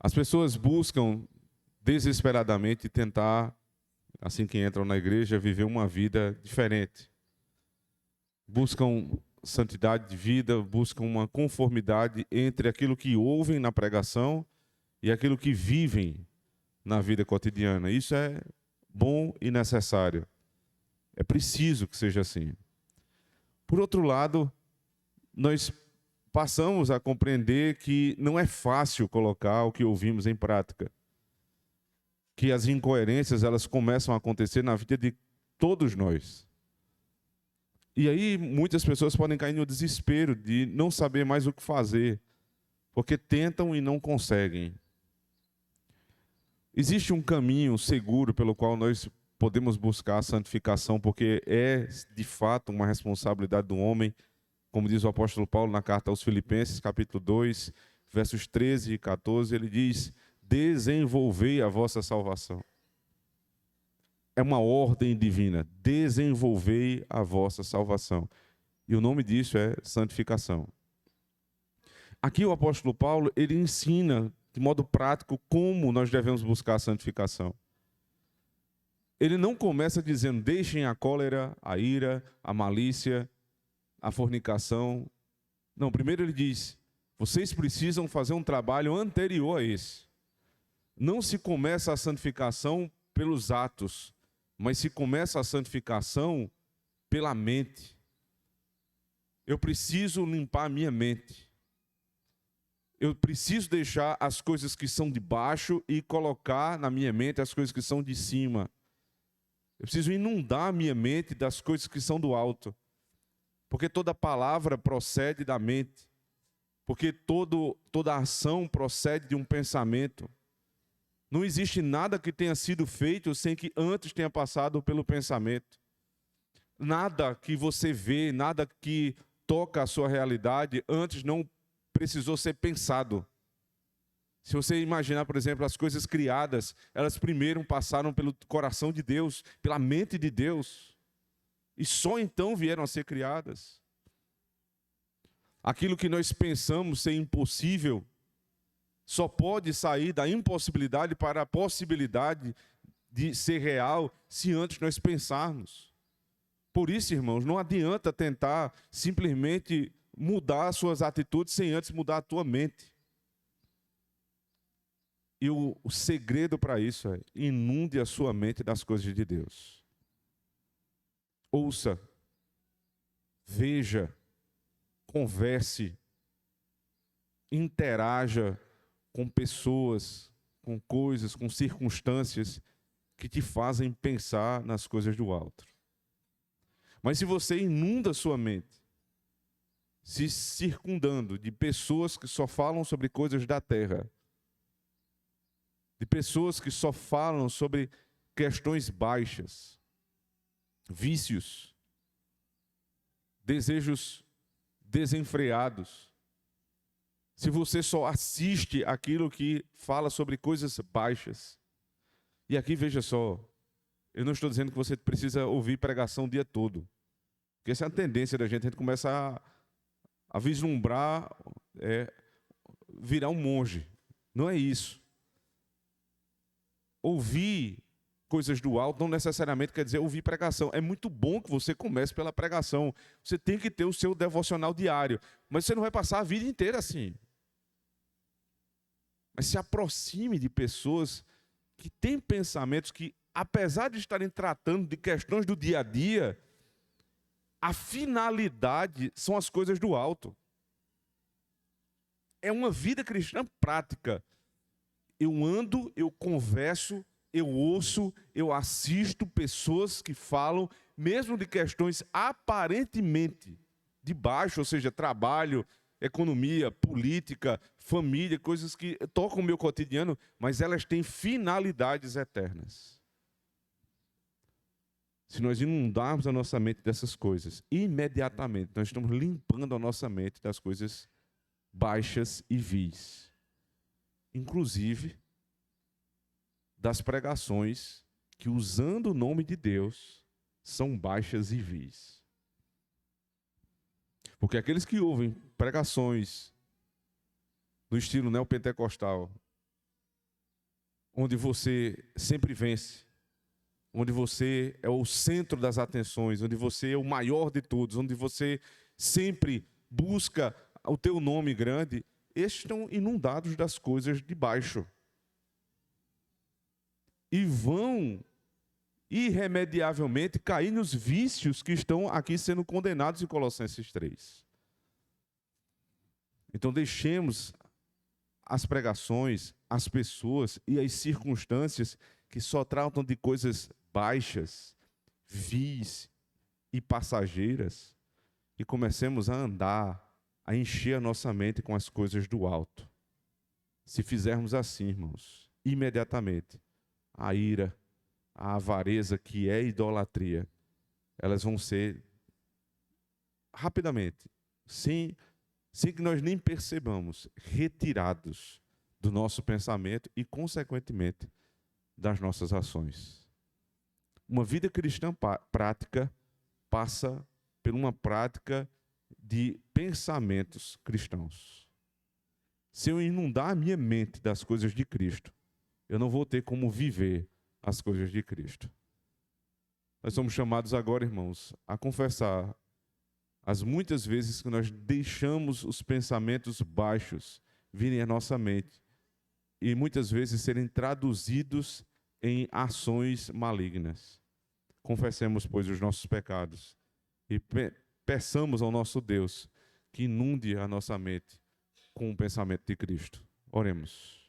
As pessoas buscam desesperadamente tentar, assim que entram na igreja, viver uma vida diferente. Buscam santidade de vida, buscam uma conformidade entre aquilo que ouvem na pregação e aquilo que vivem na vida cotidiana. Isso é bom e necessário. É preciso que seja assim. Por outro lado, nós passamos a compreender que não é fácil colocar o que ouvimos em prática. Que as incoerências, elas começam a acontecer na vida de todos nós. E aí muitas pessoas podem cair no desespero de não saber mais o que fazer, porque tentam e não conseguem. Existe um caminho seguro pelo qual nós podemos buscar a santificação, porque é, de fato, uma responsabilidade do homem, como diz o apóstolo Paulo na carta aos Filipenses, capítulo 2, versos 13 e 14, ele diz: desenvolvei a vossa salvação. É uma ordem divina, desenvolvei a vossa salvação. E o nome disso é santificação. Aqui o apóstolo Paulo, ele ensina de modo prático como nós devemos buscar a santificação. Ele não começa dizendo, deixem a cólera, a ira, a malícia, a fornicação. Não, primeiro ele diz, vocês precisam fazer um trabalho anterior a esse. Não se começa a santificação pelos atos, mas se começa a santificação pela mente. Eu preciso limpar a minha mente. Eu preciso deixar as coisas que são de baixo e colocar na minha mente as coisas que são de cima. Eu preciso inundar a minha mente das coisas que são do alto. Porque toda palavra procede da mente. Porque toda ação procede de um pensamento. Não existe nada que tenha sido feito sem que antes tenha passado pelo pensamento. Nada que você vê, nada que toca a sua realidade, antes não precisou ser pensado. Se você imaginar, por exemplo, as coisas criadas, elas primeiro passaram pelo coração de Deus, pela mente de Deus, e só então vieram a ser criadas. Aquilo que nós pensamos ser impossível, só pode sair da impossibilidade para a possibilidade de ser real, se antes nós pensarmos. Por isso, irmãos, não adianta tentar simplesmente mudar suas atitudes sem antes mudar a tua mente. E o segredo para isso é, inunde a sua mente das coisas de Deus. Ouça, veja, converse, interaja com pessoas, com coisas, com circunstâncias que te fazem pensar nas coisas do alto. Mas se você inunda a sua mente, se circundando de pessoas que só falam sobre coisas da terra, de pessoas que só falam sobre questões baixas, vícios, desejos desenfreados, se você só assiste aquilo que fala sobre coisas baixas, e aqui veja só, eu não estou dizendo que você precisa ouvir pregação o dia todo, porque essa é a tendência da gente, a gente começa a vislumbrar, virar um monge. Não é isso. Ouvir coisas do alto não necessariamente quer dizer ouvir pregação. É muito bom que você comece pela pregação. Você tem que ter o seu devocional diário, mas você não vai passar a vida inteira assim. Mas se aproxime de pessoas que têm pensamentos que, apesar de estarem tratando de questões do dia a dia, a finalidade são as coisas do alto. É uma vida cristã prática. Eu ando, eu converso, eu ouço, eu assisto pessoas que falam, mesmo de questões aparentemente de baixo, ou seja, trabalho, economia, política, família, coisas que tocam o meu cotidiano, mas elas têm finalidades eternas. Se nós inundarmos a nossa mente dessas coisas, imediatamente nós estamos limpando a nossa mente das coisas baixas e vis. Inclusive das pregações que, usando o nome de Deus, são baixas e vis. Porque aqueles que ouvem pregações no estilo neopentecostal, onde você sempre vence, onde você é o centro das atenções, onde você é o maior de todos, onde você sempre busca o teu nome grande, estes estão inundados das coisas de baixo. E vão irremediavelmente cair nos vícios que estão aqui sendo condenados em Colossenses 3. Então deixemos as pregações, as pessoas e as circunstâncias que só tratam de coisas baixas, vis e passageiras, e comecemos a andar, a encher a nossa mente com as coisas do alto. Se fizermos assim, irmãos, imediatamente, a ira, a avareza, que é idolatria, elas vão ser rapidamente, sem que nós nem percebamos, retirados do nosso pensamento e, consequentemente, das nossas ações. Uma vida cristã prática passa por uma prática de pensamentos cristãos. Se eu inundar a minha mente das coisas de Cristo, eu não vou ter como viver as coisas de Cristo. Nós somos chamados agora, irmãos, a confessar as muitas vezes que nós deixamos os pensamentos baixos virem à nossa mente e muitas vezes serem traduzidos em ações malignas. Confessemos, pois, os nossos pecados e peçamos ao nosso Deus que inunde a nossa mente com o pensamento de Cristo. Oremos.